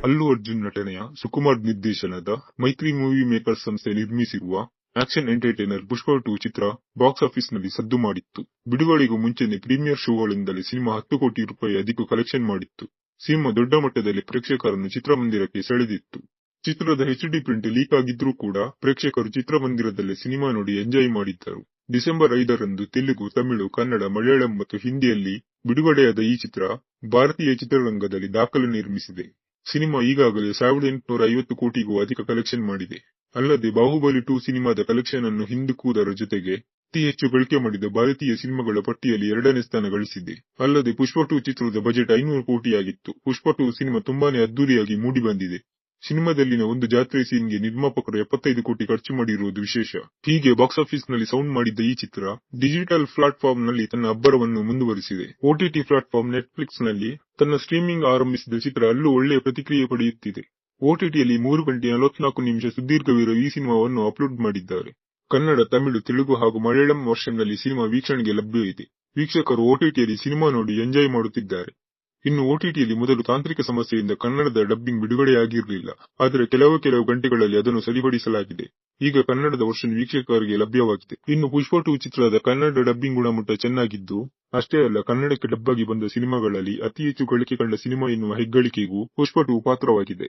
ಅಲ್ಲು ಅರ್ಜುನ್ ನಟನೆಯ ಸುಕುಮಾರ್ ನಿರ್ದೇಶನದ ಮೈತ್ರಿ ಮೂವಿ ಮೇಕರ್ಸ್ ಸಂಸ್ಥೆ ನಿರ್ಮಿಸಿರುವ ಆಕ್ಷನ್ ಎಂಟರ್ಟೈನರ್ ಪುಷ್ಪ 2 ಚಿತ್ರ ಬಾಕ್ಸ್ ಆಫೀಸ್ ನಲ್ಲಿ ಸದ್ದು ಮಾಡಿತ್ತು. ಬಿಡುಗಡೆಗೂ ಮುಂಚೆನೆ ಪ್ರೀಮಿಯರ್ ಶೋಗಳಿಂದಲೇ ಸಿನಿಮಾ 10 ಕೋಟಿ ರೂಪಾಯಿ ಅಧಿಕ ಕಲೆಕ್ಷನ್ ಮಾಡಿತ್ತು. ಸಿನಿಮಾ ದೊಡ್ಡ ಮಟ್ಟದಲ್ಲಿ ಪ್ರೇಕ್ಷಕರನ್ನು ಚಿತ್ರಮಂದಿರಕ್ಕೆ ಸೆಳೆದಿತ್ತು. ಚಿತ್ರದ HD ಪ್ರಿಂಟ್ ಲೀಕ್ ಆಗಿದ್ರೂ ಕೂಡ ಪ್ರೇಕ್ಷಕರು ಚಿತ್ರಮಂದಿರದಲ್ಲೇ ಸಿನಿಮಾ ನೋಡಿ ಎಂಜಾಯ್ ಮಾಡಿದ್ದರು. ಡಿಸೆಂಬರ್ 5ರಂದು ತೆಲುಗು, ತಮಿಳು, ಕನ್ನಡ, ಮಲಯಾಳಂ ಮತ್ತು ಹಿಂದಿಯಲ್ಲಿ ಬಿಡುಗಡೆಯಾದ ಈ ಚಿತ್ರ ಭಾರತೀಯ ಚಿತ್ರರಂಗದಲ್ಲಿ ದಾಖಲೆ ನಿರ್ಮಿಸಿದೆ. ಸಿನಿಮಾ ಈಗಾಗಲೇ 1850 ಕೋಟಿಗೂ ಅಧಿಕ ಕಲೆಕ್ಷನ್ ಮಾಡಿದೆ. ಅಲ್ಲದೆ ಬಾಹುಬಲಿ 2 ಸಿನಿಮಾದ ಕಲೆಕ್ಷನ್ ಅನ್ನು ಹಿಂದಿಕ್ಕುವುದರ ಜೊತೆಗೆ ಅತಿ ಹೆಚ್ಚು ಗಳಿಕೆ ಮಾಡಿದ ಭಾರತೀಯ ಸಿನಿಮಾಗಳ ಪಟ್ಟಿಯಲ್ಲಿ 2ನೇ ಸ್ಥಾನ ಗಳಿಸಿದೆ. ಅಲ್ಲದೆ ಪುಷ್ಪ 2 ಚಿತ್ರದ ಬಜೆಟ್ 500 ಕೋಟಿಯಾಗಿತ್ತು. ಪುಷ್ಪ 2 ಸಿನಿಮಾ ತುಂಬಾನೇ ಅದ್ದೂರಿಯಾಗಿ ಮೂಡಿ ಬಂದಿದೆ. ಸಿನಿಮಾದಲ್ಲಿನ ಒಂದು ಜಾತ್ರೆ ಸೀನ್ಗೆ ನಿರ್ಮಾಪಕರು 75 ಕೋಟಿ ಖರ್ಚು ಮಾಡಿರುವುದು ವಿಶೇಷ. ಹೀಗೆ ಬಾಕ್ಸ್ ಆಫೀಸ್ ನಲ್ಲಿ ಸೌಂಡ್ ಮಾಡಿದ್ದ ಈ ಚಿತ್ರ ಡಿಜಿಟಲ್ ಪ್ಲಾಟ್ಫಾರ್ಮ್ ನಲ್ಲಿ ತನ್ನ ಅಬ್ಬರವನ್ನು ಮುಂದುವರಿಸಿದೆ. OTT ಪ್ಲಾಟ್ಫಾರ್ಮ್ ನೆಟ್ಫ್ಲಿಕ್ಸ್ ನಲ್ಲಿ ತನ್ನ ಸ್ಟ್ರೀಮಿಂಗ್ ಆರಂಭಿಸಿದ ಚಿತ್ರ ಅಲ್ಲೂ ಒಳ್ಳೆಯ ಪ್ರತಿಕ್ರಿಯೆ ಪಡೆಯುತ್ತಿದೆ. OTTಯಲ್ಲಿ 3 ಗಂಟೆ 44 ನಿಮಿಷ ಸುದೀರ್ಘವಿರುವ ಈ ಸಿನಿಮಾವನ್ನು ಅಪ್ಲೋಡ್ ಮಾಡಿದ್ದಾರೆ. ಕನ್ನಡ, ತಮಿಳು, ತೆಲುಗು ಹಾಗೂ ಮಲಯಾಳಂ ವರ್ಷನ್ ನಲ್ಲಿ ಸಿನಿಮಾ ವೀಕ್ಷಣೆಗೆ ಲಭ್ಯವಿದೆ. ವೀಕ್ಷಕರು OTTಯಲ್ಲಿ ಸಿನಿಮಾ ನೋಡಿ ಎಂಜಾಯ್ ಮಾಡುತ್ತಿದ್ದಾರೆ. ಇನ್ನು OTTಯಲ್ಲಿ ಮೊದಲು ತಾಂತ್ರಿಕ ಸಮಸ್ಯೆಯಿಂದ ಕನ್ನಡದ ಡಬ್ಬಿಂಗ್ ಬಿಡುಗಡೆಯಾಗಿರಲಿಲ್ಲ. ಆದರೆ ಕೆಲವು ಗಂಟೆಗಳಲ್ಲಿ ಅದನ್ನು ಸರಿಪಡಿಸಲಾಗಿದೆ. ಈಗ ಕನ್ನಡದ ವರ್ಷನ್ ವೀಕ್ಷಕರಿಗೆ ಲಭ್ಯವಾಗಿದೆ. ಇನ್ನು ಪುಷ್ಪ 2 ಚಿತ್ರದ ಕನ್ನಡ ಡಬ್ಬಿಂಗ್ ಗುಣಮಟ್ಟ ಚೆನ್ನಾಗಿದ್ದು, ಅಷ್ಟೇ ಅಲ್ಲ ಕನ್ನಡಕ್ಕೆ ಡಬ್ ಆಗಿ ಬಂದ ಸಿನಿಮಾಗಳಲ್ಲಿ ಅತಿ ಹೆಚ್ಚು ಗಳಿಕೆ ಕಂಡ ಸಿನಿಮಾ ಎನ್ನುವ ಹೆಗ್ಗಳಿಕೆಗೂ ಪುಷ್ಪ 2 ಪಾತ್ರವಾಗಿದೆ.